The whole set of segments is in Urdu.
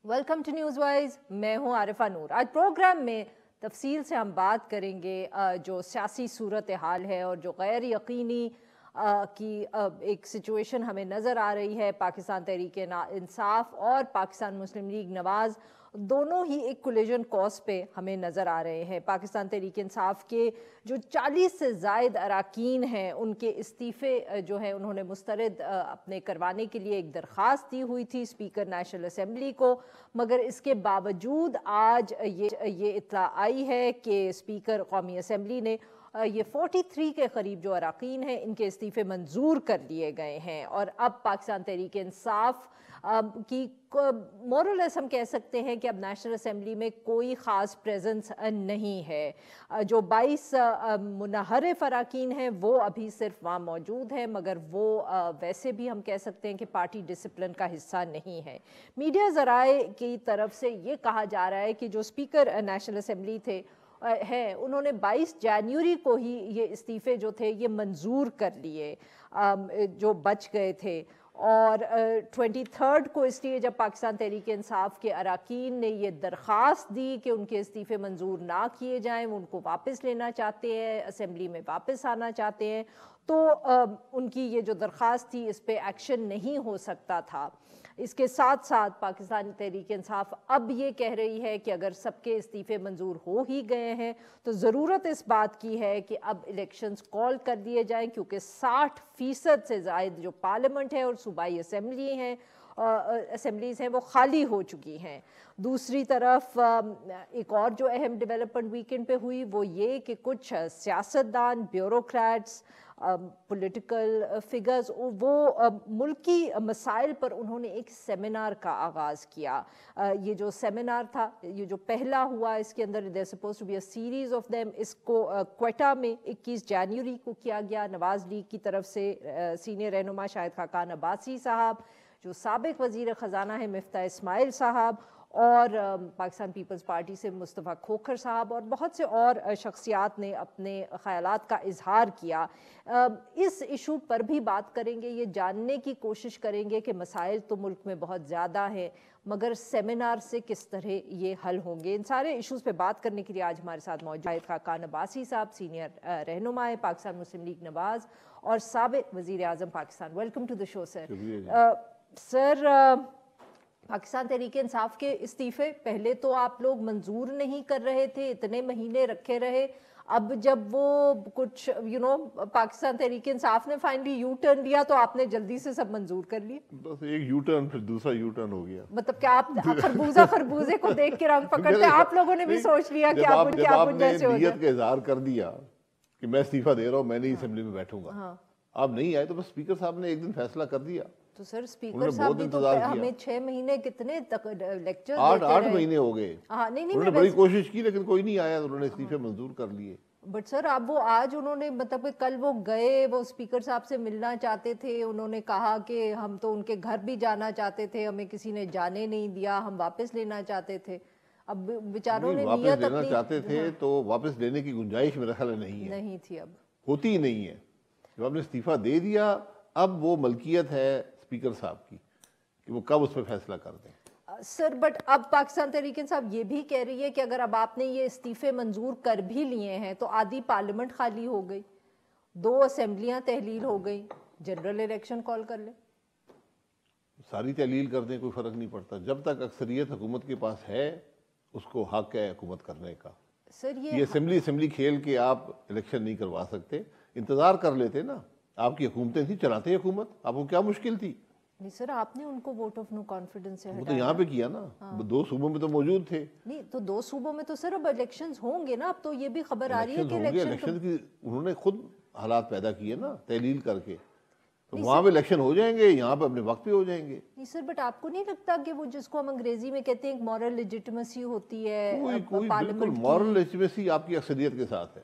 ویلکم ٹو نیوز وائز، میں ہوں عارفہ نور۔ آج پروگرام میں تفصیل سے ہم بات کریں گے جو سیاسی صورتحال ہے اور جو غیر یقینی کی ایک سچویشن ہمیں نظر آ رہی ہے۔ پاکستان تحریک انصاف اور پاکستان مسلم لیگ نواز دونوں ہی ایک کولیجن کورس پہ ہمیں نظر آ رہے ہیں۔ پاکستان تحریک انصاف کے جو 40 سے زائد اراکین ہیں، ان کے استعفے جو ہیں انہوں نے مسترد اپنے کروانے کے لیے ایک درخواست دی ہوئی تھی اسپیکر نیشنل اسمبلی کو، مگر اس کے باوجود آج یہ اطلاع آئی ہے کہ اسپیکر قومی اسمبلی نے یہ 43 کے قریب جو اراکین ہیں ان کے استعفے منظور کر لیے گئے ہیں، اور اب پاکستان تحریک انصاف کی مورلیس ہم کہہ سکتے ہیں کہ اب نیشنل اسمبلی میں کوئی خاص پریزنس نہیں ہے۔ جو 22 منحرف اراکین ہیں وہ ابھی صرف وہاں موجود ہیں، مگر وہ ویسے بھی ہم کہہ سکتے ہیں کہ پارٹی ڈسپلن کا حصہ نہیں ہے۔ میڈیا ذرائع کی طرف سے یہ کہا جا رہا ہے کہ جو اسپیکر نیشنل اسمبلی ہیں انہوں نے 22 جنوری کو ہی یہ استعفے جو تھے یہ منظور کر لیے جو بچ گئے تھے، اور 23 کو اس لیے جب پاکستان تحریک انصاف کے اراکین نے یہ درخواست دی کہ ان کے استعفے منظور نہ کیے جائیں، وہ ان کو واپس لینا چاہتے ہیں، اسمبلی میں واپس آنا چاہتے ہیں، تو ان کی یہ جو درخواست تھی اس پہ ایکشن نہیں ہو سکتا تھا۔ اس کے ساتھ ساتھ پاکستان تحریک انصاف اب یہ کہہ رہی ہے کہ اگر سب کے استعفے منظور ہو ہی گئے ہیں تو ضرورت اس بات کی ہے کہ اب الیکشنز کال کر دیے جائیں، کیونکہ 60% سے زائد جو پارلیمنٹ ہے اور صوبائی اسمبلیز ہیں وہ خالی ہو چکی ہیں۔ دوسری طرف ایک اور جو اہم ڈیولپمنٹ ویکنڈ پہ ہوئی وہ یہ کہ کچھ سیاستدان، بیوروکریٹس، پولیٹیکل فگرز، وہ ملکی مسائل پر انہوں نے ایک سیمینار کا آغاز کیا۔ یہ جو سیمینار تھا، یہ جو پہلا ہوا، اس کے اندر there's supposed to be a series of them، اس کو کوئٹہ میں 21 جنوری کو کیا گیا۔ نواز لیگ کی طرف سے سینئر رہنما شاہد خاقان عباسی صاحب، جو سابق وزیر خزانہ ہے مفتاح اسماعیل صاحب، اور پاکستان پیپلز پارٹی سے مصطفیٰ کھوکھر صاحب، اور بہت سے اور شخصیات نے اپنے خیالات کا اظہار کیا۔ اس ایشو پر بھی بات کریں گے، یہ جاننے کی کوشش کریں گے کہ مسائل تو ملک میں بہت زیادہ ہیں، مگر سیمینار سے کس طرح یہ حل ہوں گے۔ ان سارے ایشوز پہ بات کرنے کے لیے آج ہمارے ساتھ موجود شاہد خاقان عباسی صاحب، سینئر رہنما ہے پاکستان مسلم لیگ نواز اور سابق وزیر اعظم پاکستان۔ ویلکم ٹو دی شو سر۔ سر، پاکستان تحریک انصاف کے استعفے پہلے تو آپ لوگ منظور نہیں کر رہے تھے، اتنے مہینے رکھے رہے، اب جب وہ کچھ پاکستان تحریک انصاف نے فائنلی یو ٹرن لیا تو آپ نے جلدی سے سب منظور کر لیے؟ بس ایک یو ٹرن پھر دوسرا یو ٹرن ہو گیا۔ مطلب کہ آپ خربوزے کو دیکھ کے رنگ پکڑتے، آپ لوگوں نے بھی سوچ لیا کہ آپ ان کے آپ ان جیسے ہو جائیں۔ نیت کا اظہار کر دیا کہ میں استعفیٰ دے رہا ہوں، میں نہیں اسمبلی میں بیٹھوں گا، آپ نہیں آئے تو بس اسپیکر صاحب نے ایک دن فیصلہ کر دیا۔ تو سر اسپیکر صاحب بھی تو ہمیں 6 مہینے کتنے لیکچر 8 مہینے ہو گئے، انہوں نے بڑی کوشش کی لیکن کوئی نہیں آیا، انہوں نے استعفے منظور کر لیے۔ بٹ سر اب وہ آج انہوں نے مطلب کل وہ گئے، وہ اسپیکر صاحب سے ملنا چاہتے تھے، انہوں نے کہا کہ ہم تو ان کے گھر بھی جانا چاہتے تھے، ہمیں کسی نے جانے نہیں دیا، ہم واپس لینا چاہتے تھے۔ اب بیچاروں نے واپس لینا چاہتے تھے تو واپس لینے کی گنجائش میرا خیال نہیں تھی، اب ہوتی ہی نہیں ہے۔ جب آپ نے استعفیٰ دے دیا اب وہ ملکیت ہے اسپیکر صاحب کی کہ وہ کب اس پہ فیصلہ کر دیں۔ سر بٹ اب پاکستان تحریک انصاف یہ بھی کہہ رہی ہے کہ اگر اب آپ نے یہ استعفے منظور کر بھی لیے ہیں تو آدھی پارلیمنٹ خالی ہو گئی، 2 اسمبلیاں تحلیل ہو گئی، جنرل الیکشن کال کر لیں۔ ساری تحلیل کر دیں کوئی فرق نہیں پڑتا، جب تک اکثریت حکومت کے پاس ہے اس کو حق ہے حکومت کرنے کا۔ سر یہ اسمبلی کھیل کے آپ الیکشن نہیں کروا سکتے، انتظار کر لیتے نا، آپ کی حکومتیں تھی، چلاتے حکومت، آپ کو کیا مشکل تھی؟ نہیں سر، آپ نے ان کو ووٹ آف نو کانفیڈنس سے وہ تو یہاں پہ کیا نا، 2 صوبوں میں تو موجود تھے۔ نہیں تو 2 صوبوں میں تو سر اب الیکشنز ہوں گے نا، اب تو یہ بھی خبر آ رہی ہے کہ الیکشن کی انہوں نے خود حالات پیدا کیے نا تحلیل کر کے، تو وہاں پہ الیکشن ہو جائیں گے، یہاں پہ اپنے وقت پہ ہو جائیں گے۔ نہیں سر، بٹ آپ کو نہیں لگتا کہ وہ جس کو ہم انگریزی میں کہتے ہیں مورل لیجیٹیمیسی ہوتی ہے بالکل مورل لیجیٹیمیسی آپ کی اکثریت کے ساتھ ہے،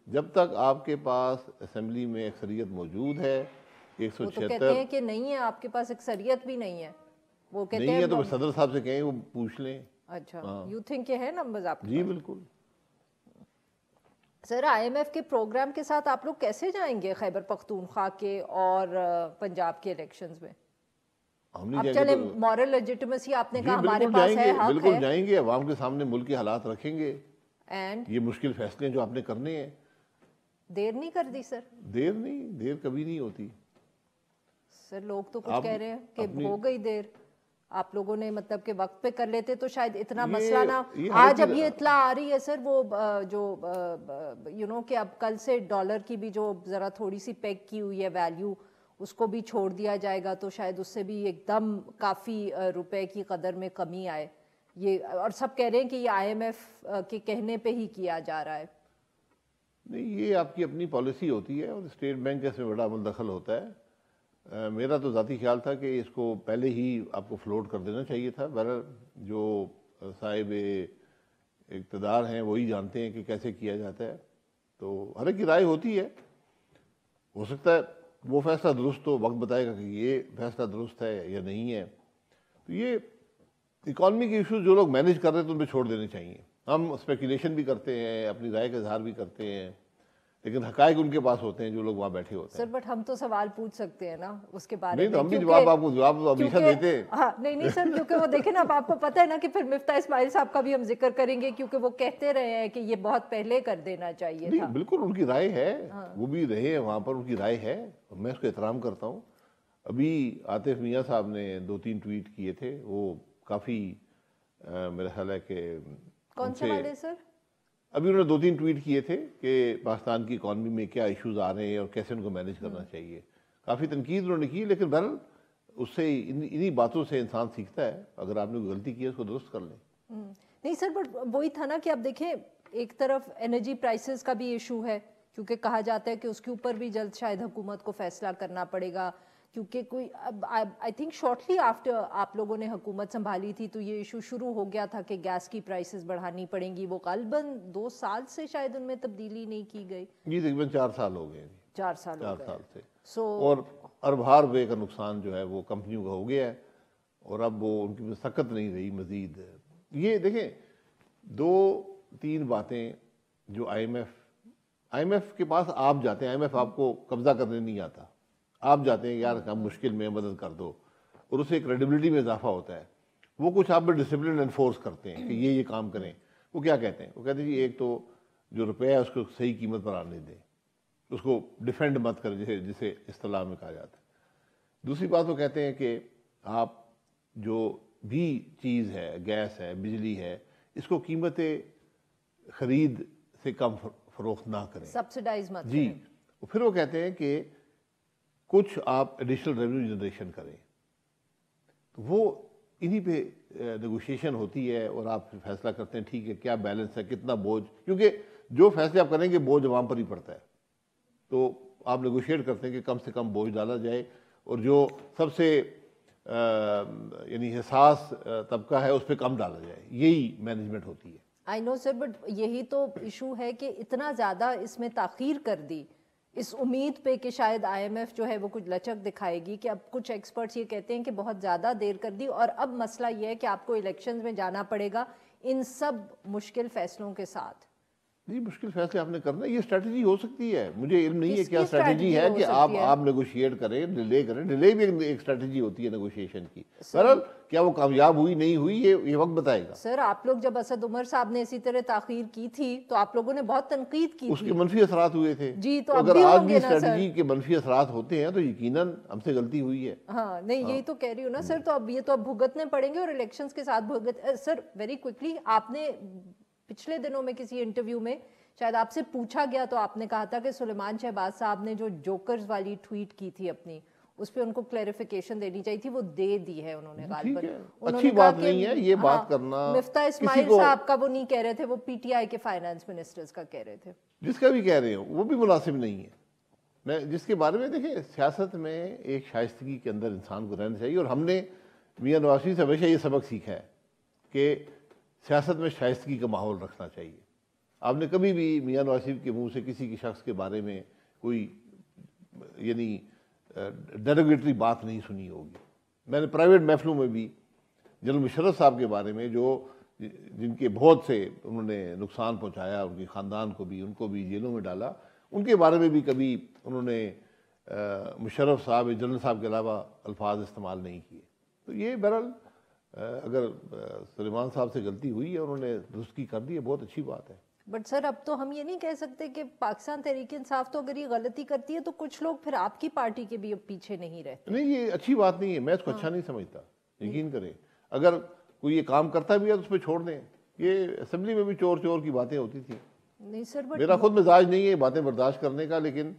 جب تک آپ کے پاس اسمبلی میں اکثریت موجود ہے 176۔ وہ تو کہتے ہیں کہ نہیں ہے، آپ کے پاس اکثریت بھی نہیں ہے، وہ کہتے ہیں نہیں ہے تو صدر صاحب سے کہیں وہ پوچھ لیں۔ اچھا، یو تھنک کہ ہے نمبرز آپ کے؟ جی بالکل۔ سر IMF کے پروگرام کے ساتھ آپ لوگ کیسے جائیں گے خیبر پختونخوا کے اور پنجاب کے الیکشنز میں؟ ہم نہیں اب جائیں چلے گے تو مورل لیجٹمیسی آپ نے جی کہا ہمارے بالکل پاس جائیں ہے، گے، حق بالکل ہے، جائیں گے، عوام کے سامنے ملک کے حالات رکھیں گے، اینڈ یہ مشکل فیصلے جو آپ نے کرنے ہیں. دیر نہیں کر دی سر؟ دیر نہیں، دیر کبھی نہیں ہوتی. سر لوگ تو کچھ آپ کہہ رہے ہیں کہ اپنی ہو گئی دیر، آپ لوگوں نے مطلب کہ وقت پہ کر لیتے تو شاید اتنا مسئلہ نہ. یہ آج اب یہ اطلاع آ رہی ہے سر وہ جو کہ اب کل سے ڈالر کی بھی جو ذرا تھوڑی سی پیگ کی ہوئی ہے ویلیو اس کو بھی چھوڑ دیا جائے گا، تو شاید اس سے بھی ایک دم کافی روپے کی قدر میں کمی آئے. یہ اور سب کہہ رہے ہیں کہ یہ آئی ایم ایف کے کہنے پہ ہی کیا جا رہا ہے. نہیں، یہ آپ کی اپنی پالیسی ہوتی ہے اور اسٹیٹ بینک اس میں بڑا عمل دخل ہوتا ہے. میرا تو ذاتی خیال تھا کہ اس کو پہلے ہی آپ کو فلوٹ کر دینا چاہیے تھا. بہرحال جو صاحب اقتدار ہیں وہی جانتے ہیں کہ کیسے کیا جاتا ہے، تو ہر ایک کی رائے ہوتی ہے. ہو سکتا ہے وہ فیصلہ درست ہو، وقت بتائے گا کہ یہ فیصلہ درست ہے یا نہیں ہے. تو یہ اکانومی کے ایشوز جو لوگ مینیج کر رہے ہیں تو ان پہ چھوڑ دینے چاہیے. ہم اسپیکولیشن بھی کرتے ہیں، اپنی رائے کا اظہار بھی کرتے ہیں، لیکن حقائق ان کے پاس ہوتے ہیں جو لوگ وہاں بیٹھے ہوتے ہیں. سر بٹ ہم تو سوال پوچھ سکتے ہیں نا اس کے بارے نہیں میں، تو ہم بھی کیونکہ آپ کو جواب ہمیشہ دیتے ہیں. ہاں نہیں سر، کیونکہ وہ دیکھیں نا اب آپ کو پتہ ہے نا کہ پھر مفتاح اسماعیل صاحب کا بھی ہم ذکر کریں گے، کیونکہ وہ کہتے رہے ہیں کہ یہ بہت پہلے کر دینا چاہیے نہیں تھا. بالکل ان کی رائے ہے، وہ بھی رہے ہیں وہاں پر، ان کی رائے ہے اور میں اس کو احترام کرتا ہوں. ابھی عاطف میاں صاحب نے 2-3 ٹویٹ کیے تھے، وہ کافی میرا خیال ہے کہ کون سے والے سر؟ ابھی انہوں نے 2-3 ٹویٹ کیے تھے کہ پاکستان کی اکانومی میں کیا ایشوز آ رہے ہیں اور کیسے ان کو مینیج کرنا چاہیے. کافی تنقید انہوں نے کی، لیکن بہرحال اس سے انہی باتوں سے انسان سیکھتا ہے. اگر آپ نے کوئی غلطی کی ہے اس کو درست کر لیں. نہیں سر بٹ وہی تھا نا کہ اب دیکھیں ایک طرف انرجی پرائسز کا بھی ایشو ہے، کیونکہ کہا جاتا ہے کہ اس کے اوپر بھی جلد شاید حکومت کو فیصلہ کرنا پڑے گا، کیونکہ کوئی اب آئی تھنک شارٹلی آفٹر آپ لوگوں نے حکومت سنبھالی تھی تو یہ ایشو شروع ہو گیا تھا کہ گیس کی پرائسز بڑھانی پڑیں گی. وہ غالباً 2 سال سے شاید ان میں تبدیلی نہیں کی گئی. یہ تقریباً 4 سال ہو گئے. 4 سال ہو 4 گئے. سال سے. سو اور اربہار روپے کا نقصان جو ہے وہ کمپنیوں کا ہو گیا ہے، اور اب وہ ان کی سکت نہیں رہی مزید. یہ دیکھیں 2-3 باتیں جو آئی ایم ایف کے پاس آپ جاتے ہیں، آئی ایم ایف آپ کو قبضہ کرنے نہیں آتا. آپ جاتے ہیں یار ہم مشکل میں مدد کر دو، اور اسے کریڈیبلٹی میں اضافہ ہوتا ہے. وہ کچھ آپ پہ ڈسپلن انفورس کرتے ہیں کہ یہ کام کریں. وہ کیا کہتے ہیں؟ وہ کہتے ہیں جی ایک تو جو روپیہ ہے اس کو صحیح قیمت پر آنے دیں، اس کو ڈیفینڈ مت کر جسے اصطلاح میں کہا جاتا ہے. دوسری بات وہ کہتے ہیں کہ آپ جو بھی چیز ہے، گیس ہے، بجلی ہے، اس کو قیمت خرید سے کم فروخت نہ کریں، سبسڈائز مت جی. کریں. پھر وہ کہتے ہیں کہ کچھ آپ ایڈیشنل ریونیو جنریشن کریں. تو وہ انہی پہ نیگوشیشن ہوتی ہے اور آپ فیصلہ کرتے ہیں ٹھیک ہے کیا بیلنس ہے، کتنا بوجھ، کیونکہ جو فیصلے آپ کریں گے بوجھ عوام پر ہی پڑتا ہے. تو آپ نیگوشیٹ کرتے ہیں کہ کم سے کم بوجھ ڈالا جائے، اور جو سب سے یعنی حساس طبقہ ہے اس پہ کم ڈالا جائے. یہی مینجمنٹ ہوتی ہے. آئی نو سر بٹ یہی تو ایشو ہے کہ اتنا زیادہ اس میں تاخیر کر دی اس امید پہ کہ شاید آئی ایم ایف جو ہے وہ کچھ لچک دکھائے گی، کہ اب کچھ ایکسپرٹس یہ کہتے ہیں کہ بہت زیادہ دیر کر دی، اور اب مسئلہ یہ ہے کہ آپ کو الیکشنز میں جانا پڑے گا ان سب مشکل فیصلوں کے ساتھ. نہیں مشکل فیصلے آپ نے کرنا ہے، یہ اسٹریٹجی ہو سکتی ہے. مجھے علم نہیں ہے کس کیا کی اسٹریٹجی ہے کہ آپ نیگوشیٹ کریں، ڈیلے کریں. ڈیلے بھی ایک اسٹریٹجی ہوتی ہے نیگوشیشن کی. بہرحال کیا وہ کامیاب ہوئی نہیں ہوئی یہ وقت بتائے گا. سر آپ لوگ جب اسد عمر صاحب نے اسی طرح تاخیر کی تھی تو آپ لوگوں نے بہت تنقید کی اس تھی. کے منفی اثرات ہوئے تھے. جی تو اگر آج بھی اسٹریٹجی کے منفی اثرات ہوتے ہیں تو یقیناً ہم سے غلطی ہوئی ہے. ہاں نہیں یہی تو کہہ رہی ہوں نا سر. تو اب یہ تو اب بھگتنے پڑیں گے، اور الیکشنز کے ساتھ سر ویری کوئکلی آپ نے پچھلے دنوں میں کسی انٹرویو میں شاید آپ سے پوچھا گیا تو آپ نے کہا تھا کہ سلیمان شہباز صاحب نے جو جوکرز والی ٹویٹ کی تھی اپنی، اس پہ ان کو کلیریفیکیشن دینی چاہیے تھی، وہ دے دی ہے انہوں نے غالباً. اچھی بات نہیں ہے یہ بات کرنا. مفتاح اسماعیل صاحب کا وہ نہیں کہہ رہے تھے، وہ پی ٹی آئی کے فائنانس منسٹرز کا کہہ رہے تھے. جس کا بھی کہہ رہے ہو وہ بھی مناسب نہیں ہے. میں جس کے بارے میں دیکھیں سیاست میں ایک شائستگی کے اندر انسان کو رہنا چاہیے، اور ہم نے میاں نواز شریف سے ہمیشہ یہ سبق سیکھا ہے کہ سیاست میں شائستگی کا ماحول رکھنا چاہیے. آپ نے کبھی بھی میاں نواز شریف کے منہ سے کسی کی شخص کے بارے میں کوئی یعنی ڈیروگیٹری بات نہیں سنی ہوگی. میں نے پرائیویٹ محفلوں میں بھی جنرل مشرف صاحب کے بارے میں جن کے بہت سے انہوں نے نقصان پہنچایا، ان کے خاندان کو بھی، ان کو بھی جیلوں میں ڈالا، ان کے بارے میں بھی کبھی انہوں نے مشرف صاحب جنرل صاحب کے علاوہ الفاظ استعمال نہیں کیے. تو یہ بہرحال اگر سلیمان صاحب سے غلطی ہوئی ہے, انہوں نے درستگی کر دی ہے, بہت اچھی بات ہے. بٹ سر اب تو ہم یہ نہیں کہہ سکتے کہ پاکستان تحریک انصاف تو اگر یہ غلطی کرتی ہے تو کچھ لوگ پھر آپ کی پارٹی کے بھی پیچھے نہیں رہتے. نہیں, یہ اچھی بات نہیں ہے, میں اس کو اچھا نہیں سمجھتا. یقین کریں, اگر کوئی یہ کام کرتا بھی ہے تو اس پہ چھوڑ دیں. یہ اسمبلی میں بھی چور چور کی باتیں ہوتی تھیں. نہیں سر, بٹ میرا خود مزاج نہیں ہے یہ باتیں برداشت کرنے کا, لیکن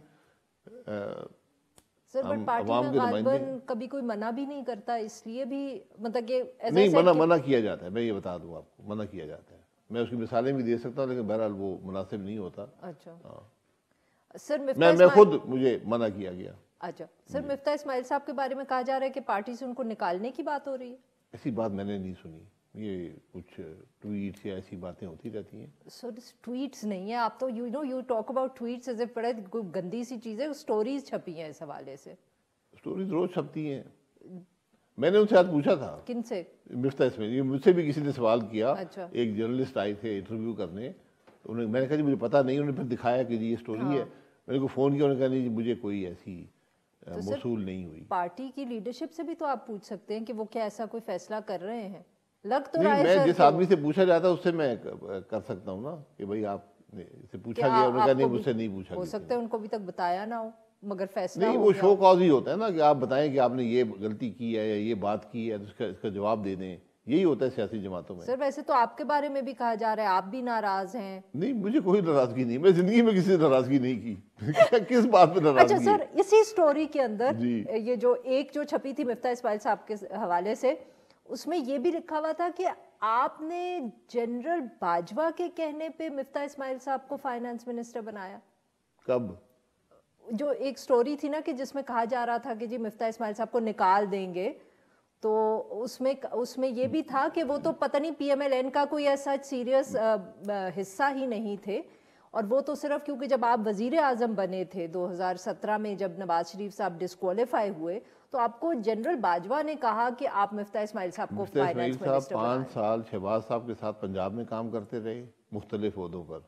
سر بٹ پارٹی میں غالباً کبھی کوئی منع بھی نہیں کرتا, اس لیے بھی مطلب کہ نہیں, منع کیا جاتا ہے. میں یہ بتا دوں آپ کو, منع کیا جاتا ہے. میں اس کی مثالیں بھی دے سکتا ہوں, لیکن بہرحال وہ مناسب نہیں ہوتا. اچھا سر, میں خود مجھے منع کیا گیا. اچھا سر, مفتاح اسماعیل صاحب کے بارے میں کہا جا رہا ہے کہ پارٹی سے ان کو نکالنے کی بات ہو رہی ہے. ایسی بات میں نے نہیں سنی. یہ کچھ ٹویٹس یا ایسی باتیں ہوتی رہتی ہیں. سر ٹویٹس نہیں ہے, آپ تو you talk about tweets as a بڑا گندی سی چیز ہے. سٹوریز چھپی ہیں اس حوالے سے. سٹوریز روز چھپتی ہیں. میں نے ان سے آج پوچھا تھا. کن سے؟ مفتاح اسماعیل. مجھ سے بھی کسی نے سوال کیا. اچھا. ایک جرنلسٹ آئے تھے انٹرویو کرنے, میں نے کہا جی مجھے پتا نہیں. انہوں نے پھر دکھایا کہ جی یہ سٹوری ہے. میں نے کو فون کیا, انہوں نے کہا نہیں جی مجھے کوئی ایسی موصول نہیں ہوئی. پارٹی کی لیڈرشپ سے بھی تو آپ پوچھ سکتے ہیں کہ وہ کیا ایسا کوئی فیصلہ کر رہے ہیں. لگ تو رہا ہے میں جس آدمی سے پوچھا جاتا ہے اس سے میں کر سکتا ہوں نا کہ بھائی آپ سے پوچھا گیا. انہوں نے کہا نہیں مجھ سے نہیں پوچھا گیا. ہو سکتا ہے ان کو ابھی تک بتایا نہ ہو, مگر فیصلہ نہیں, وہ شو کاز ہی ہوتا ہے نا کہ آپ بتائیں کہ آپ نے یہ غلطی کی ہے یا یہ بات کی ہے, اس کا جواب دے دیں. یہی ہوتا ہے سیاسی جماعتوں میں. سر ویسے تو آپ کے بارے میں بھی کہا جا رہا ہے آپ بھی ناراض ہیں. نہیں, مجھے کوئی ناراضگی نہیں. میں زندگی میں کسی سے ناراضگی نہیں کی. کس بات پہ ناراضگی؟ اچھا سر, اسی سٹوری کے اندر یہ جو ایک جو چھپی تھی مفتاح اسماعیل صاحب کے حوالے سے, اس میں یہ بھی لکھا ہوا تھا کہ آپ نے جنرل باجوہ کے کہنے پہ مفتاح اسماعیل صاحب کو فائنانس منسٹر بنایا. کب؟ جو ایک سٹوری تھی نا کہ جس میں کہا جا رہا تھا کہ جی مفتاح اسماعیل صاحب کو نکال دیں گے, تو اس میں یہ بھی تھا کہ وہ تو پتہ نہیں پی ایم ایل این کا کوئی ایسا سیریس حصہ ہی نہیں تھے, اور وہ تو صرف کیونکہ جب آپ وزیر اعظم بنے تھے 2017 میں, جب نواز شریف صاحب ڈسکوالیفائی ہوئے, تو آپ کو جنرل باجوہ نے کہا کہ آپ مفتاح اسماعیل صاحب کو فائنانس منسٹر بنائیں. 5 سال شہباز صاحب کے ساتھ پنجاب میں کام کرتے رہے مختلف عہدوں پر.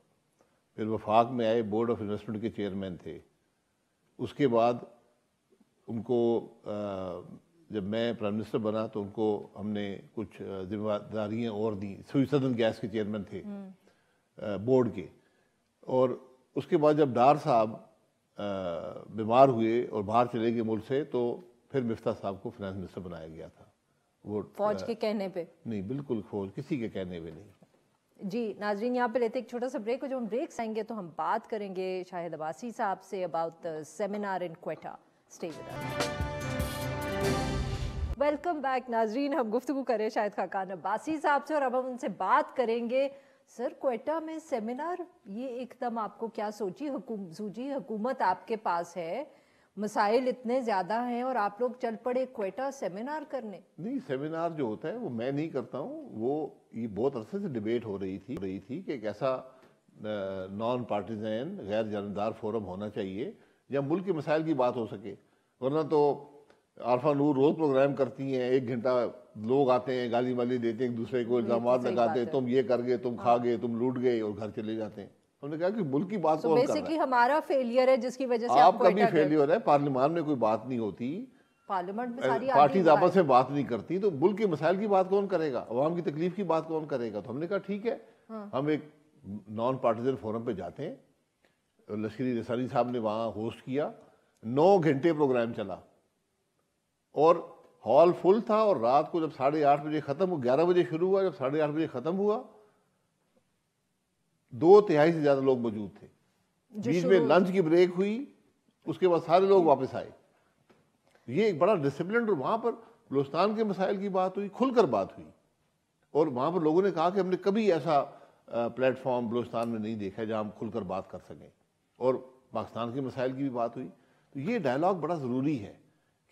پھر وفاق میں آئے, بورڈ آف انویسٹمنٹ کے چیئرمین تھے. اس کے بعد ان کو جب میں پرائم منسٹر بنا تو ان کو ہم نے کچھ ذمہ داریاں اور دیں. سدرن گیس کے چیئرمین تھے بورڈ کے. اور اس کے بعد جب ڈار صاحب بیمار ہوئے اور باہر چلے گئے ملک سے, تو پھر مفتاح صاحب کو فائنانس منسٹر بنایا گیا تھا. وہ فوج کے کہنے پہ نہیں, بالکل فوج کسی کے کہنے پہ نہیں. جی ناظرین, یہاں پہ لیتے ایک چھوٹا سا بریک, اور جو ہم بریک آئیں گے تو ہم بات کریں گے شاہد عباسی صاحب سے about seminar in Quetta. Stay with us. Welcome back ناظرین, ہم گفتگو کریں شاہد خاقان عباسی صاحب سے, اور اب ہم ان سے بات کریں گے سر کوئٹہ میں سیمینار, یہ ایک دم آپ کو کیا سوچی حکومت آپ کے پاس ہے, مسائل اتنے زیادہ ہیں اور آپ لوگ چل پڑے کوئٹہ سیمینار کرنے. نہیں, سیمینار جو ہوتا ہے وہ میں نہیں کرتا ہوں. وہ یہ بہت عرصے سے ڈیبیٹ ہو رہی تھی کہ ایک ایسا نان پارٹیزن غیر جانبدار فورم ہونا چاہیے جہاں ملک کے مسائل کی بات ہو سکے. ورنہ تو عارفہ نور روز پروگرام کرتی ہیں, 1 گھنٹہ لوگ آتے ہیں, گالی والی دیتے ہیں ایک دوسرے کو, الزامات لگاتے ہیں, تم یہ کر گئے, تم کھا گئے, تم لوٹ گئے, اور گھر چلے جاتے ہیں. ہم نے کہا کہ ملک کی بات کون کر رہا ہے؟ بیسیکلی ہمارا فیلئر ہے جس کی وجہ سے آپ کا بھی فیلئر ہے. پارلیمان میں کوئی بات نہیں ہوتی, پارلیمنٹ میں ساری پارٹیز آپس میں بات نہیں کرتی, تو ملک کے مسائل کی بات کون کرے گا, عوام کی تکلیف کی بات کون کرے گا؟ تو ہم نے کہا ٹھیک ہے, ہم ایک نان پارٹیزن فورم پہ جاتے ہیں. لشکری رسانی صاحب نے وہاں ہوسٹ کیا, 9 گھنٹے پروگرام چلا, اور ہال فل تھا. اور رات کو جب 8:30 بجے ختم ہوا, 11 بجے شروع ہوا, جب 8:30 بجے ختم ہوا, 2/3 سے زیادہ لوگ موجود تھے. بیچ میں لنچ کی بریک ہوئی, اس کے بعد سارے لوگ واپس آئے. یہ ایک بڑا ڈسپلن. اور وہاں پر بلوچستان کے مسائل کی بات ہوئی, کھل کر بات ہوئی, اور وہاں پر لوگوں نے کہا کہ ہم نے کبھی ایسا پلیٹ فارم بلوچستان میں نہیں دیکھا جہاں ہم کھل کر بات کر سکیں. اور پاکستان کے مسائل کی بھی بات ہوئی. تو یہ ڈائلاگ بڑا ضروری ہے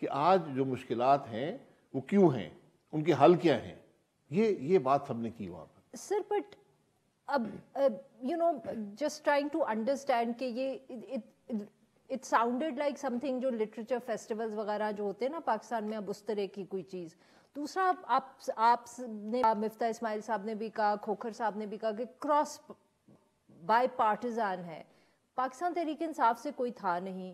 کہ آج جو مشکلات ہیں وہ کیوں ہیں, ان کے حل کیا ہیں. یہ بات سب نے کی وہاں پر. سر بٹ اب جسٹ ٹرائنگ ٹو انڈرسٹینڈ کہ یہ it sounded like some thing جو لٹریچر فیسٹیولز وغیرہ جو ہوتے ہیں نا پاکستان میں, اب اس طرح کی کوئی چیز. دوسرا, آپ نے مفتاح اسماعیل صاحب نے بھی کہا, کھوکھر صاحب نے بھی کہا کہ کراس بائی پارٹیزان ہے. پاکستان تحریک انصاف سے کوئی تھا نہیں,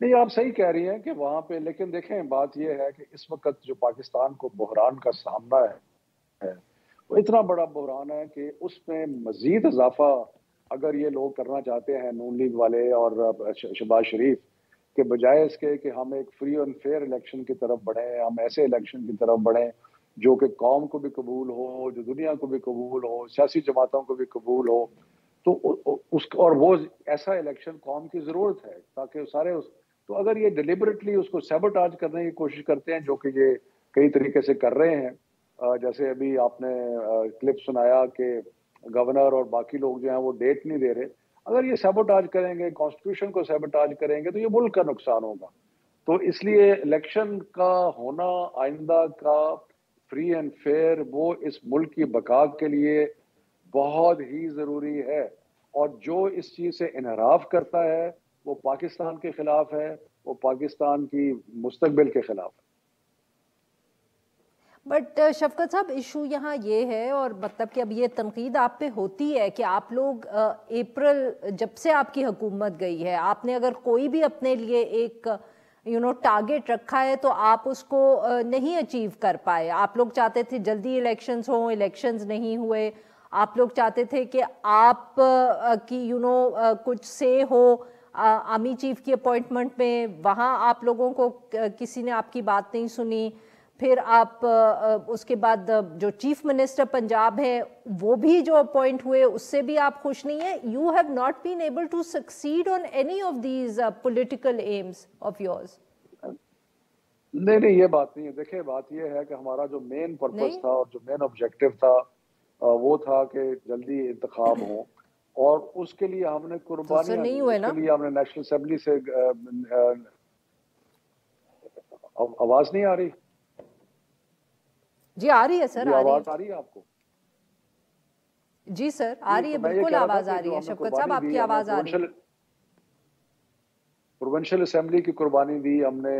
نہیں آپ صحیح کہہ رہی ہیں کہ وہاں پہ، لیکن دیکھیں بات یہ ہے کہ اس وقت جو پاکستان کو بحران کا سامنا ہے وہ اتنا بڑا بحران ہے کہ اس میں مزید اضافہ اگر یہ لوگ کرنا چاہتے ہیں نون لیگ والے اور شہباز شریف، کہ بجائے اس کے کہ ہم ایک فری اور فیئر الیکشن کی طرف بڑھیں، ہم ایسے الیکشن کی طرف بڑھیں جو کہ قوم کو بھی قبول ہو، جو دنیا کو بھی قبول ہو، سیاسی جماعتوں کو بھی قبول ہو، تو اور وہ ایسا الیکشن قوم کی ضرورت ہے تاکہ سارے تو اگر یہ ڈیلیبریٹلی اس کو سیبوٹاج کرنے کی کوشش کرتے ہیں، جو کہ یہ کئی طریقے سے کر رہے ہیں، جیسے ابھی آپ نے کلپ سنایا کہ گورنر اور باقی لوگ جو ہیں وہ ڈیٹ نہیں دے رہے، اگر یہ سیبوٹاج کریں گے، کانسٹیٹیوشن کو سیبوٹاج کریں گے تو یہ ملک کا نقصان ہوگا. تو اس لیے الیکشن کا ہونا آئندہ کا فری اینڈ فیئر وہ اس ملک کی بقا کے لیے بہت ہی ضروری ہے، اور جو اس چیز سے انحراف کرتا ہے وہ پاکستان کے خلاف ہے، وہ پاکستان کی مستقبل کے خلاف ہے. بٹ شفقت صاحب ایشو یہاں یہ ہے، اور مطلب کہ اب یہ تنقید آپ پہ ہوتی ہے کہ آپ لوگ اپریل جب سے آپ کی حکومت گئی ہے، آپ نے اگر کوئی بھی اپنے لیے ایک ٹارگٹ رکھا ہے تو آپ اس کو نہیں اچیو کر پائے. آپ لوگ چاہتے تھے جلدی الیکشنز ہوں، الیکشنز نہیں ہوئے. آپ لوگ چاہتے تھے کہ آپ کی کچھ سے ہو آرمی چیف کی اپوائنٹمنٹ میں، وہاں آپ لوگوں کو کسی نے آپ کی بات نہیں سنی. پھر آپ اس کے بعد جو چیف منسٹر پنجاب ہے وہ بھی جو اپوائنٹ ہوئے اس سے بھی آپ خوش نہیں ہیں. You have not been able to succeed on any of these political aims of yours. نہیں یہ بات نہیں ہے. دیکھیں بات یہ ہے کہ ہمارا جو مین پرپس تھا اور جو مین آبجیکٹو تھا وہ تھا کہ جلدی انتخاب ہوں، اور اس کے لیے ہم نے قربانیاں دی. اس کے لیے ہم نے نیشنل اسمبلی سے آواز نہیں آ رہی؟ جی آ رہی ہے سر. آواز آ رہی ہے آپ کو؟ جی سر آ رہی ہے، بالکل آواز آ رہی ہے. شفقت صاحب آپ کی آواز آ رہی ہے. پروونشل اسمبلی کی قربانی دی ہم نے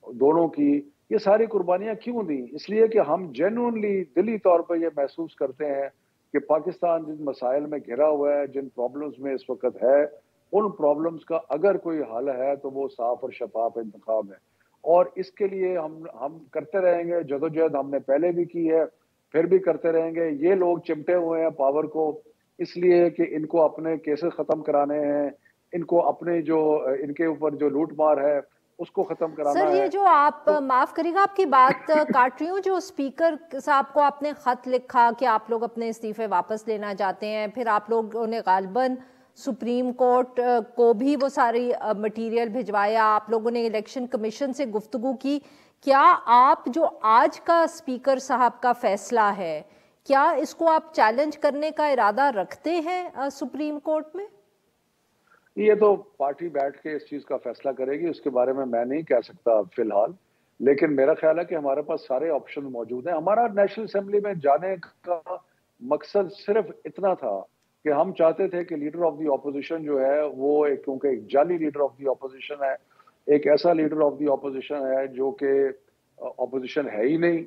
دونوں کی. یہ ساری قربانیاں کیوں دی؟ اس لیے کہ ہم جینوئنلی دلی طور پہ یہ محسوس کرتے ہیں کہ پاکستان جن مسائل میں گھرا ہوا ہے، جن پرابلمز میں اس وقت ہے، ان پرابلمز کا اگر کوئی حل ہے تو وہ صاف اور شفاف انتخاب ہے. اور اس کے لیے ہم کرتے رہیں گے جدوجہد. ہم نے پہلے بھی کی ہے، پھر بھی کرتے رہیں گے. یہ لوگ چمٹے ہوئے ہیں پاور کو اس لیے کہ ان کو اپنے کیسز ختم کرانے ہیں، ان کو اپنے جو ان کے اوپر جو لوٹ مار ہے اس کو ختم کرانا ہے. سر یہ جو آپ معاف کریے گا آپ کی بات کاٹ رہی ہوں، جو اسپیکر صاحب کو آپ نے خط لکھا کہ آپ لوگ اپنے استعفے واپس لینا چاہتے ہیں، پھر آپ لوگوں نے غالباً سپریم کورٹ کو بھی وہ ساری مٹیریل بھجوایا، آپ لوگوں نے الیکشن کمیشن سے گفتگو کی. کیا آپ جو آج کا اسپیکر صاحب کا فیصلہ ہے، کیا اس کو آپ چیلنج کرنے کا ارادہ رکھتے ہیں سپریم کورٹ میں؟ یہ تو پارٹی بیٹھ کے اس چیز کا فیصلہ کرے گی، اس کے بارے میں نہیں کہہ سکتا فی الحال. لیکن میرا خیال ہے کہ ہمارے پاس سارے آپشن موجود ہیں. ہمارا نیشنل اسمبلی میں جانے کا مقصد صرف اتنا تھا کہ ہم چاہتے تھے کہ لیڈر آف دی اپوزیشن جو ہے وہ کیونکہ ایک جعلی لیڈر آف دی اپوزیشن ہے، ایک ایسا لیڈر آف دی اپوزیشن ہے جو کہ اپوزیشن ہے ہی نہیں،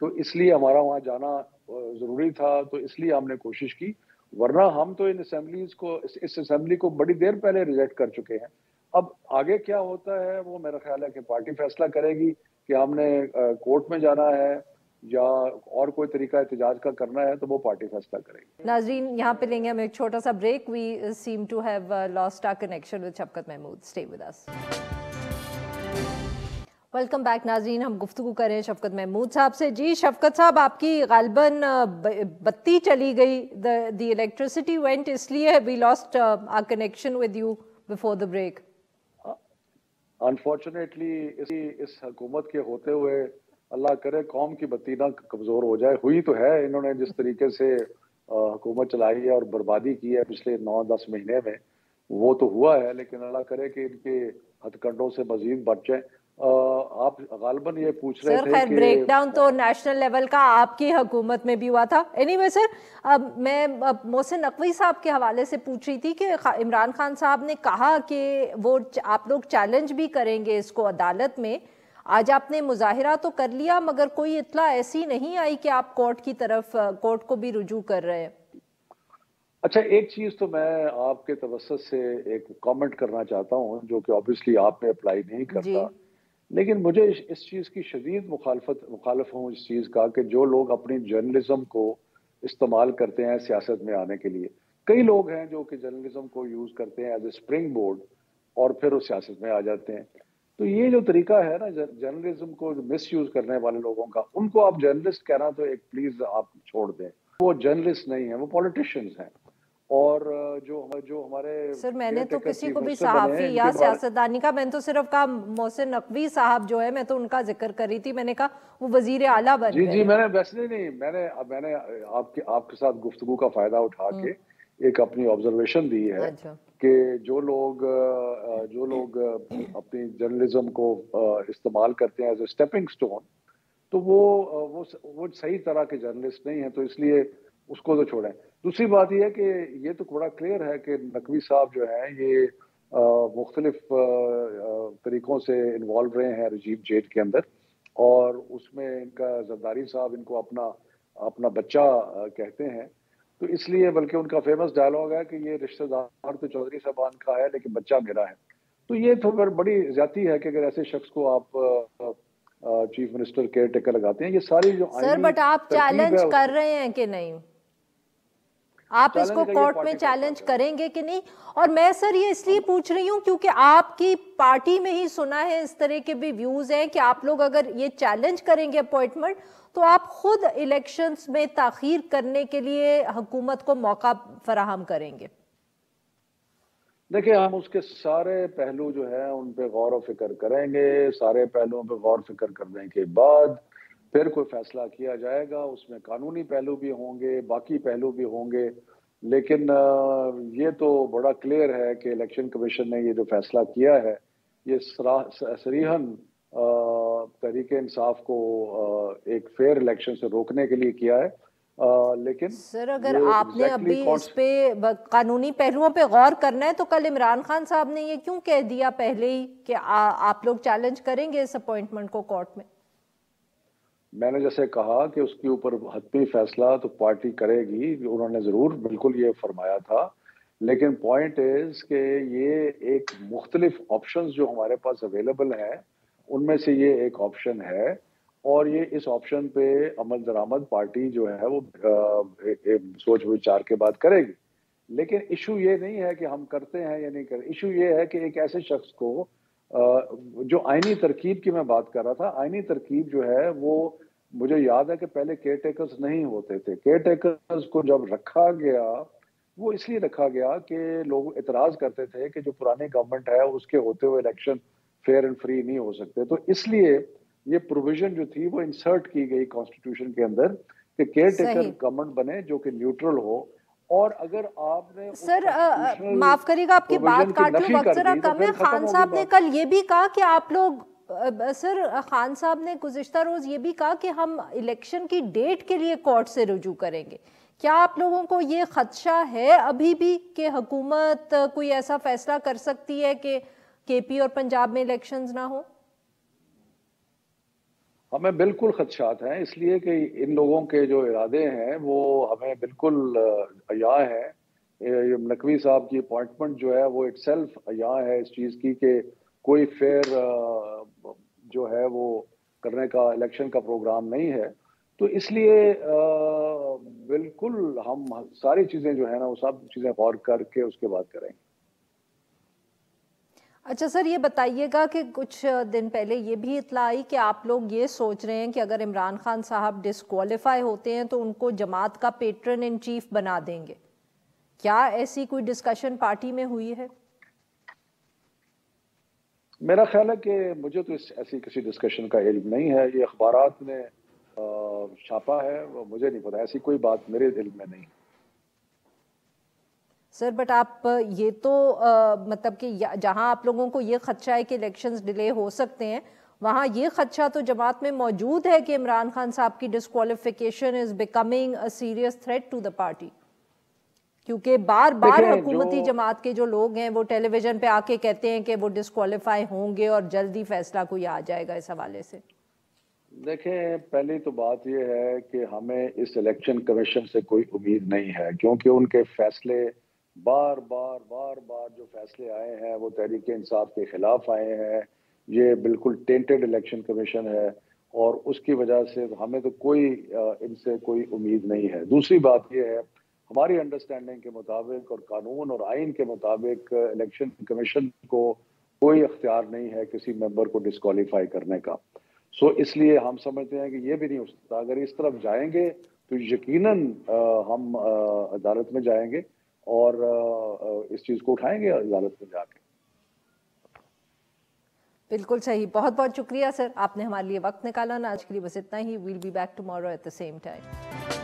تو اس لیے ہمارا وہاں جانا ضروری تھا. تو اس لیے ہم نے کوشش کی، ورنہ ہم تو ان اسمبلیز کو اس اسمبلی کو بڑی دیر پہلے ریجیکٹ کر چکے ہیں. اب آگے کیا ہوتا ہے وہ میرا خیال ہے کہ پارٹی فیصلہ کرے گی کہ ہم نے کورٹ میں جانا ہے یا اور کوئی طریقہ احتجاج کا کرنا ہے، تو وہ پارٹی فیصلہ کرے گی. ناظرین یہاں پہ لیں گے ہم ایک چھوٹا سا break. We seem to have lost our connection with Shafqat Mahmood. Stay with us. Welcome back ناظرین. ہم گفتگو کریں شفقت محمود صاحب سے. جی شفقت صاحب آپ کی غالباً بتی چلی گئی، دی الیکٹریسٹی وینٹ، اس لیے we lost our connection with you before the break. Unfortunately اس حکومت کے ہوتے ہوئے اللہ کرے قوم کی بتی نہ کمزور ہو جائے. ہوئی تو ہے، انہوں نے جس طریقے سے حکومت چلائی ہے اور بربادی کی ہے پچھلے 9-10 مہینے میں، وہ تو ہوا ہے، لیکن اللہ کرے کہ ان کے ہتھ کنڈوں سے مزید بچ جائیں. آپ غالباً یہ پوچھ رہے تھے خیر کہ بریک ڈاؤن تو نیشنل لیول کا آپ کی حکومت میں بھی ہوا تھا. اینی وے سر میں محسن نقوی صاحب کے حوالے سے پوچھ رہی تھی کہ عمران خان صاحب نے کہا کہ وہ آپ لوگ چیلنج بھی کریں گے اس کو عدالت میں. آج آپ نے مظاہرہ تو کر لیا مگر کوئی اطلاع ایسی نہیں آئی کہ آپ کورٹ کی طرف کورٹ کو بھی رجوع کر رہے ہیں. اچھا ایک چیز تو میں آپ کے توسط سے ایک کامنٹ کرنا چاہتا ہوں جو کہ obviously آپ میں اپلائی نہیں جی کرتا، لیکن مجھے اس چیز کی شدید مخالف ہوں اس چیز کا کہ جو لوگ اپنی جرنلزم کو استعمال کرتے ہیں سیاست میں آنے کے لیے. کئی لوگ ہیں جو کہ جرنلزم کو یوز کرتے ہیں ایز اے اسپرنگ بورڈ اور پھر وہ سیاست میں آ جاتے ہیں. تو یہ جو طریقہ ہے نا جرنلزم کو مس یوز کرنے والے لوگوں کا، ان کو آپ جرنلسٹ کہنا تو ایک پلیز آپ چھوڑ دیں. وہ جرنلسٹ نہیں ہیں، وہ پولیٹیشینز ہیں. اور جو ہمارے سر میں نے کیئر تو ٹیکر کسی چیف کو بھی منسٹر بنے صحافی ہیں ان یا کے بارے. سیاستدانی کا، میں نے تو صرف کہا محسن نقوی صاحب جو ہے، میں تو ان کا ذکر کر رہی تھی. میں نے کہا وہ وزیر اعلیٰ بن گئے جی ہیں. میں نے ویسے نہیں، میں نے آپ کے ساتھ گفتگو کا فائدہ اٹھا کے ایک اپنی آبزرویشن دی ہے اچھا کہ جو لوگ اپنی جرنلزم کو استعمال کرتے ہیں ایز اے اسٹیپنگ سٹون، تو وہ صحیح طرح کے جرنلسٹ نہیں ہیں، تو اس لیے اس کو تو چھوڑیں. دوسری بات یہ ہے کہ یہ تو بڑا کلیئر ہے کہ نقوی صاحب جو ہیں یہ مختلف طریقوں سے انوالو رہے ہیں رجیب جیٹ کے اندر، اور اس میں ان کا زرداری صاحب ان کو اپنا بچہ کہتے ہیں. تو اس لیے بلکہ ان کا فیمس ڈائلاگ ہے کہ یہ رشتہ دار تو چودھری صاحبان کا ہے لیکن بچہ میرا ہے. تو یہ تو بڑی زیادتی ہے کہ اگر ایسے شخص کو آپ چیف منسٹر کیئر ٹیکر لگاتے ہیں. یہ ساری جو سر آئینی بٹ آپ ترتیب چیلنج ہے کر رہے ہیں کہ نہیں؟ آپ اس کو چیلنج کا یہ کورٹ میں پارٹی کا چیلنج اخراج ہے. کریں گے کہ نہیں؟ اور میں سر یہ اس لیے پوچھ رہی ہوں کیونکہ آپ کی پارٹی میں ہی سنا ہے اس طرح کے بھی ویوز ہیں کہ آپ لوگ اگر یہ چیلنج کریں گے اپوائنٹمنٹ تو آپ خود الیکشنز میں تاخیر کرنے کے لیے حکومت کو موقع فراہم کریں گے. دیکھیں ہم اس کے سارے پہلو جو ہیں ان پہ غور و فکر کریں گے. سارے پہلوؤں پہ غور و فکر کرنے کے بعد پھر کوئی فیصلہ کیا جائے گا. اس میں قانونی پہلو بھی ہوں گے، باقی پہلو بھی ہوں گے. لیکن یہ تو بڑا کلیئر ہے کہ الیکشن کمیشن نے یہ جو فیصلہ کیا ہے یہ صریحاً تحریک انصاف کو ایک فیئر الیکشن سے روکنے کے لیے کیا ہے. لیکن سر اگر یہ آپ نے ایگزیکٹلی ابھی اس پہ قانونی پہلوؤں پہ غور کرنا ہے تو کل عمران خان صاحب نے یہ کیوں کہہ دیا پہلے ہی کہ آپ لوگ چیلنج کریں گے اس اپوائنٹمنٹ کو کورٹ میں؟ میں نے جیسے کہا کہ اس کے اوپر حتمی فیصلہ تو پارٹی کرے گی، انہوں نے ضرور بالکل یہ فرمایا تھا. لیکن پوائنٹ از کہ یہ ایک مختلف آپشنز جو ہمارے پاس اویلیبل ہیں ان میں سے یہ ایک آپشن ہے، اور یہ اس آپشن پہ عمل درآمد پارٹی جو ہے وہ سوچ وچار کے بعد کرے گی. لیکن ایشو یہ نہیں ہے کہ ہم کرتے ہیں یا نہیں کرتے. ایشو یہ ہے کہ ایک ایسے شخص کو جو آئینی ترکیب کی میں بات کر رہا تھا، آئینی ترکیب جو ہے وہ مجھے یاد ہے کہ پہلے کیئر ٹیکرز نہیں ہوتے تھے. کیئر ٹیکرز کو جب رکھا گیا وہ اس لیے رکھا گیا کہ لوگ اعتراض کرتے تھے کہ جو پرانی گورنمنٹ ہے اس کے ہوتے ہوئے الیکشن فیئر اینڈ فری نہیں ہو سکتے. تو اس لیے یہ پروویژن جو تھی وہ انسرٹ کی گئی کانسٹیٹیوشن کے اندر کہ کیئر ٹیکر گورنمنٹ بنے جو کہ نیوٹرل ہو. اور اگر آپ نے سر معاف کریے گا آپ کی بات کاٹ لوں، وقت ذرا کم ہے. خان صاحب نے کل یہ بھی کہا کہ آپ لوگ سر خان صاحب نے گزشتہ روز یہ بھی کہا کہ ہم الیکشن کی ڈیٹ کے لیے کورٹ سے رجوع کریں گے. کیا آپ لوگوں کو یہ خدشہ ہے ابھی بھی کہ حکومت کوئی ایسا فیصلہ کر سکتی ہے کہ کے پی اور پنجاب میں الیکشنز نہ ہو؟ ہمیں بالکل خدشات ہیں، اس لیے کہ ان لوگوں کے جو ارادے ہیں وہ ہمیں بالکل عیاں ہیں. نقوی صاحب کی اپوائنٹمنٹ جو ہے وہ اٹ سیلف عیاں ہے اس چیز کی کہ کوئی فیئر جو ہے وہ کرنے کا الیکشن کا پروگرام نہیں ہے. تو اس لیے بالکل ہم ساری چیزیں جو ہیں نا وہ سب چیزیں غور کر کے اس کے بعد کریں گے. اچھا سر یہ بتائیے گا کہ کچھ دن پہلے یہ بھی اطلاع آئی کہ آپ لوگ یہ سوچ رہے ہیں کہ اگر عمران خان صاحب ڈسکوالیفائی ہوتے ہیں تو ان کو جماعت کا پیٹرن ان چیف بنا دیں گے. کیا ایسی کوئی ڈسکشن پارٹی میں ہوئی ہے؟ میرا خیال ہے کہ مجھے تو ایسی کسی ڈسکشن کا علم نہیں ہے. یہ اخبارات نے چھاپا ہے، مجھے نہیں پتا، ایسی کوئی بات میرے علم میں نہیں. سر بٹ آپ یہ تو مطلب کہ جہاں آپ لوگوں کو یہ خدشہ ہے کہ الیکشنز ڈیلے ہو سکتے ہیں وہاں یہ خدشہ تو جماعت میں موجود ہے کہ عمران خان صاحب کی disqualification is becoming a serious threat to the party, کیونکہ بار بار حکومتی جماعت کے جو لوگ ہیں وہ ٹیلی ویژن پہ آ کے کہتے ہیں کہ وہ ڈسکوالیفائی ہوں گے اور جلدی فیصلہ کوئی آ جائے گا اس حوالے سے. دیکھیں پہلی تو بات یہ ہے کہ ہمیں اس الیکشن کمیشن سے کوئی امید نہیں ہے، کیونکہ ان کے فیصلے بار بار جو فیصلے آئے ہیں وہ تحریک انصاف کے خلاف آئے ہیں. یہ بالکل ٹینٹڈ الیکشن کمیشن ہے اور اس کی وجہ سے ہمیں تو کوئی ان سے کوئی امید نہیں ہے. دوسری بات یہ ہے ہماری انڈرسٹینڈنگ کے مطابق اور قانون اور آئین کے مطابق الیکشن کمیشن کو کوئی اختیار نہیں ہے کسی ممبر کو ڈسکوالیفائی کرنے کا. اس لیے ہم سمجھتے ہیں کہ یہ بھی نہیں ہو سکتا. اگر اس طرف جائیں گے تو یقیناً ہم عدالت میں جائیں گے اور اس چیز کو اٹھائیں گے عدالت میں جا کے. بالکل صحیح. بہت بہت شکریہ سر، آپ نے ہمارے لیے وقت نکالا نا. آج کے لیے بس اتنا ہی. We'll be back tomorrow at the same time.